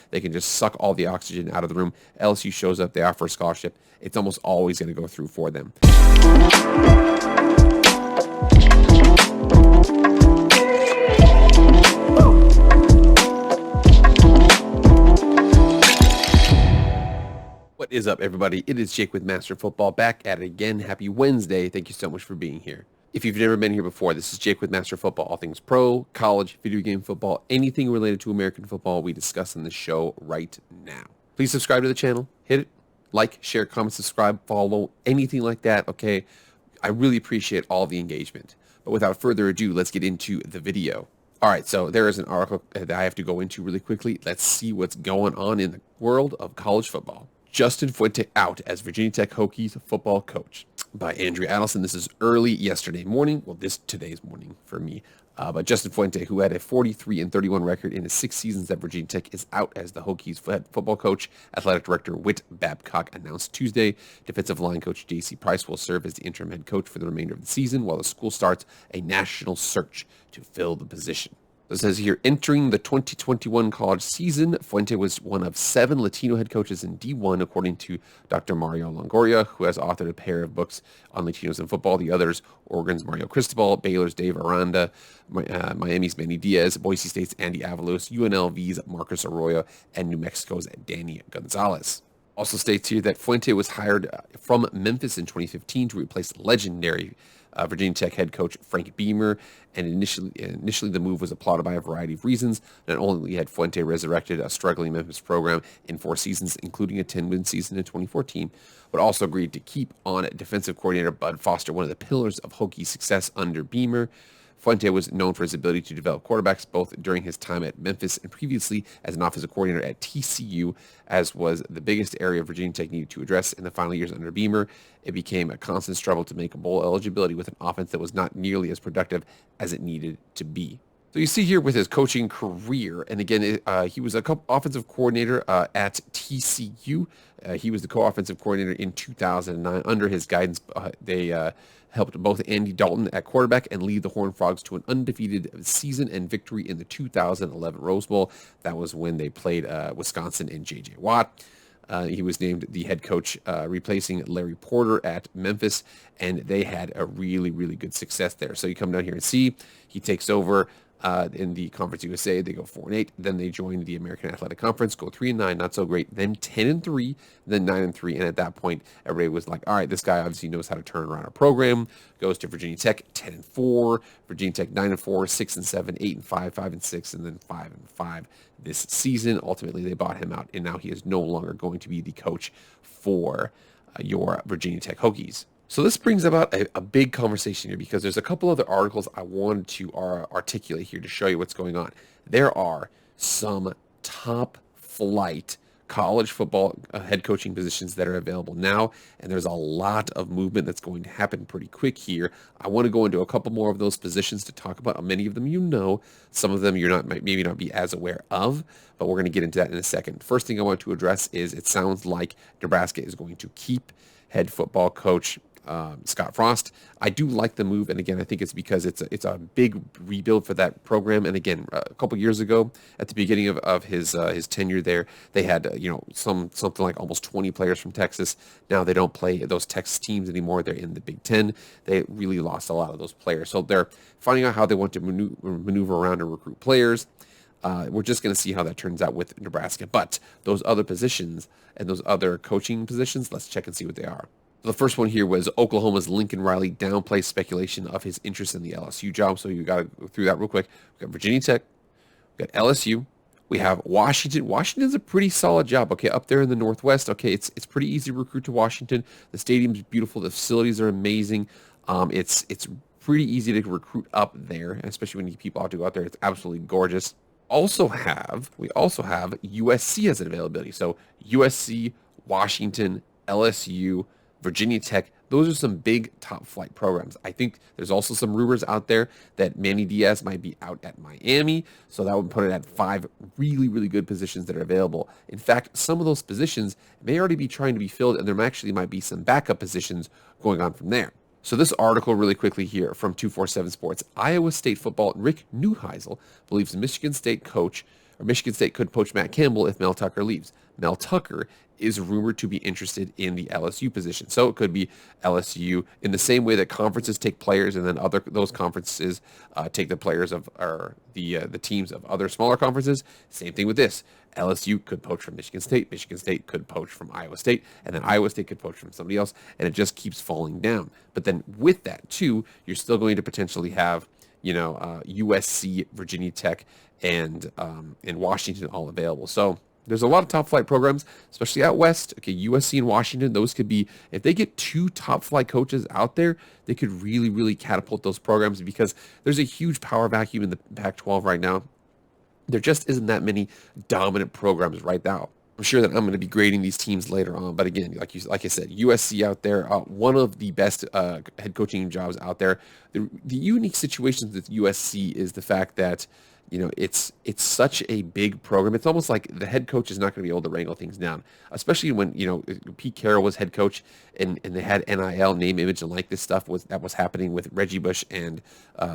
They can just suck all the oxygen out of the room. LSU shows up, they offer a scholarship. It's almost always going to go through for them. What is up, everybody? It is Jake with Master Football, back at it again. Happy Wednesday. Thank you so much for being here. If you've never been here before, this is Jake with Master Football. All things pro, college, video game football, anything related to American football we discuss on the show right now. Please subscribe to the channel. Hit it. Like, share, comment, subscribe, follow, anything like that, okay? I really appreciate all the engagement. But without further ado, let's get into the video. All right, so there is an article that I have to go into really quickly. Let's see what's going on in the world of college football. Justin Fuente out as Virginia Tech Hokies football coach, by Andrew Adelson. This is early yesterday morning. Well, today's morning for me. But Justin Fuente, who had a 43-31 record in his 6 seasons at Virginia Tech, is out as the Hokies football coach. Athletic director Whit Babcock announced Tuesday. Defensive line coach J.C. Price will serve as the interim head coach for the remainder of the season, while the school starts a national search to fill the position. It says here, entering the 2021 college season, Fuente was one of 7 Latino head coaches in D1, according to Dr. Mario Longoria, who has authored a pair of books on Latinos in football. The others, Oregon's Mario Cristobal, Baylor's Dave Aranda, Miami's Manny Diaz, Boise State's Andy Avalos, UNLV's Marcus Arroyo, and New Mexico's Danny Gonzalez. Also states here that Fuente was hired from Memphis in 2015 to replace legendary Virginia Tech head coach Frank Beamer, and initially the move was applauded by a variety of reasons. Not only had Fuente resurrected a struggling Memphis program in 4 seasons, including a 10-win season in 2014, but also agreed to keep on defensive coordinator Bud Foster, one of the pillars of Hokies' success under Beamer. Fuente was known for his ability to develop quarterbacks both during his time at Memphis and previously as an offensive coordinator at TCU, as was the biggest area Virginia Tech needed to address in the final years under Beamer. It became a constant struggle to make a bowl eligibility with an offense that was not nearly as productive as it needed to be. So you see here with his coaching career, and again, he was a offensive coordinator at TCU. He was the co-offensive coordinator in 2009. Under his guidance, they helped both Andy Dalton at quarterback and lead the Horned Frogs to an undefeated season and victory in the 2011 Rose Bowl. That was when they played Wisconsin and J.J. Watt. He was named the head coach, replacing Larry Porter at Memphis, and they had a really, really good success there. So you come down here and see he takes over in the Conference USA. They go 4-8. Then they join the American Athletic Conference, go 3-9, not so great. Then 10-3, then 9-3. And at that point, everybody was like, all right, this guy obviously knows how to turn around a program. Goes to Virginia Tech, 10-4. Virginia Tech, 9-4, 6-7, 8-5, 5-6, and then 5-5 this season. Ultimately, they bought him out, and now he is no longer going to be the coach for your Virginia Tech Hokies. So this brings about a big conversation here, because there's a couple other articles I wanted to articulate here to show you what's going on. There are some top flight college football head coaching positions that are available now, and there's a lot of movement that's going to happen pretty quick here. I want to go into a couple more of those positions to talk about. Many of them you know, some of them you're maybe not be as aware of, but we're going to get into that in a second. First thing I want to address is it sounds like Nebraska is going to keep head football coach Scott Frost. I do like the move, and again, I think it's because it's a big rebuild for that program. And again, a couple years ago, at the beginning of his tenure there, they had something like almost 20 players from Texas. Now they don't play those Texas teams anymore. They're in the Big Ten. They really lost a lot of those players, so they're finding out how they want to maneuver around and recruit players. We're just going to see how that turns out with Nebraska. But those other positions and those other coaching positions, let's check and see what they are. The first one here was Oklahoma's Lincoln Riley downplays speculation of his interest in the LSU job. So you got to go through that real quick. We've got Virginia Tech. We've got LSU. We have Washington. Washington's a pretty solid job. Okay, up there in the Northwest. Okay, it's pretty easy to recruit to Washington. The stadium's beautiful. The facilities are amazing. It's pretty easy to recruit up there, especially when you people have to go out there. It's absolutely gorgeous. We also have USC as an availability. So USC, Washington, LSU, Virginia Tech, those are some big top flight programs. I think there's also some rumors out there that Manny Diaz might be out at Miami, so that would put it at 5 really, really good positions that are available. In fact, some of those positions may already be trying to be filled, and there actually might be some backup positions going on from there. So this article really quickly here from 247 Sports. Iowa State football Rick Neuheisel believes Michigan State coach Or Michigan State could poach Matt Campbell if Mel Tucker leaves. Mel Tucker is rumored to be interested in the LSU position. So it could be LSU in the same way that conferences take players and then those conferences take the players of or the teams of other smaller conferences. Same thing with this. LSU could poach from Michigan State. Michigan State could poach from Iowa State, and then Iowa State could poach from somebody else, and it just keeps falling down. But then with that too, you're still going to potentially have USC, Virginia Tech, and Washington all available. So there's a lot of top flight programs, especially out west. Okay, USC and Washington, those could be, if they get two top flight coaches out there, they could really, really catapult those programs because there's a huge power vacuum in the Pac-12 right now. There just isn't that many dominant programs right now. I'm sure that I'm going to be grading these teams later on, but again, like I said, USC out there, one of the best head coaching jobs out there. The unique situations with USC is the fact that it's such a big program. It's almost like the head coach is not going to be able to wrangle things down, especially when Pete Carroll was head coach and they had NIL, name, image, and likeness stuff that was happening with Reggie Bush and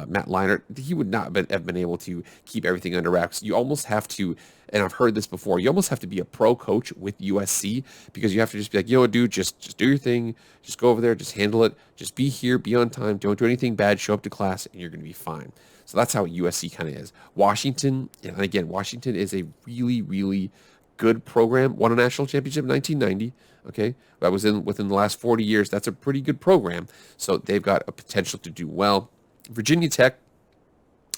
Matt Leinart. He would not have been able to keep everything under wraps. You almost have to, and I've heard this before, you almost have to be a pro coach with USC because you have to just be like, dude, just do your thing, just go over there, just handle it, just be here, be on time, don't do anything bad, show up to class, and you're going to be fine. So that's how USC kind of is. Washington, and again, Washington is a really, really good program. Won a national championship in 1990. Okay, that was within the last 40 years. That's a pretty good program. So they've got a potential to do well. Virginia Tech,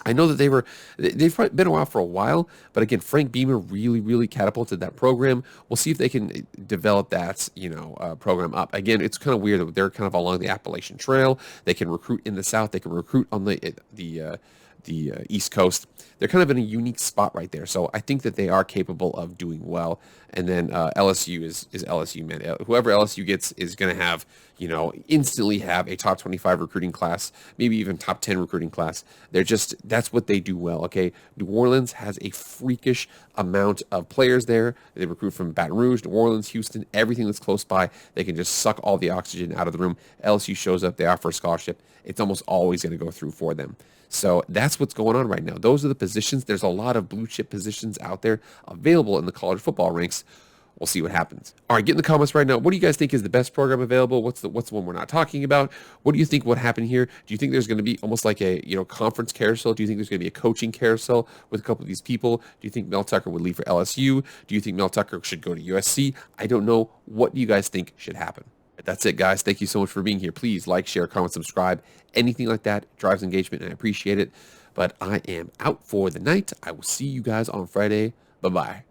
I know that they've been around for a while, but again, Frank Beamer really, really catapulted that program. We'll see if they can develop that, program up. Again, it's kind of weird that they're kind of along the Appalachian Trail. They can recruit in the South. They can recruit on the East Coast. They're kind of in a unique spot right there. So I think that they are capable of doing well. And then LSU is LSU, man. Whoever LSU gets is going to have, instantly have a top 25 recruiting class, maybe even top 10 recruiting class. That's what they do well, okay? New Orleans has a freakish amount of players there. They recruit from Baton Rouge, New Orleans, Houston, everything that's close by. They can just suck all the oxygen out of the room. LSU shows up, they offer a scholarship. It's almost always going to go through for them. So that's what's going on right now. Those are the positions. There's a lot of blue chip positions out there available in the college football ranks. We'll see what happens. All right, get in the comments right now. What do you guys think is the best program available? What's the one we're not talking about? What do you think would happen here? Do you think there's going to be almost like a conference carousel? Do you think there's going to be a coaching carousel with a couple of these people? Do you think Mel Tucker would leave for LSU? Do you think Mel Tucker should go to USC? I don't know. What do you guys think should happen? That's it, guys. Thank you so much for being here. Please like, share, comment, subscribe. Anything like that drives engagement, and I appreciate it. But I am out for the night. I will see you guys on Friday. Bye-bye.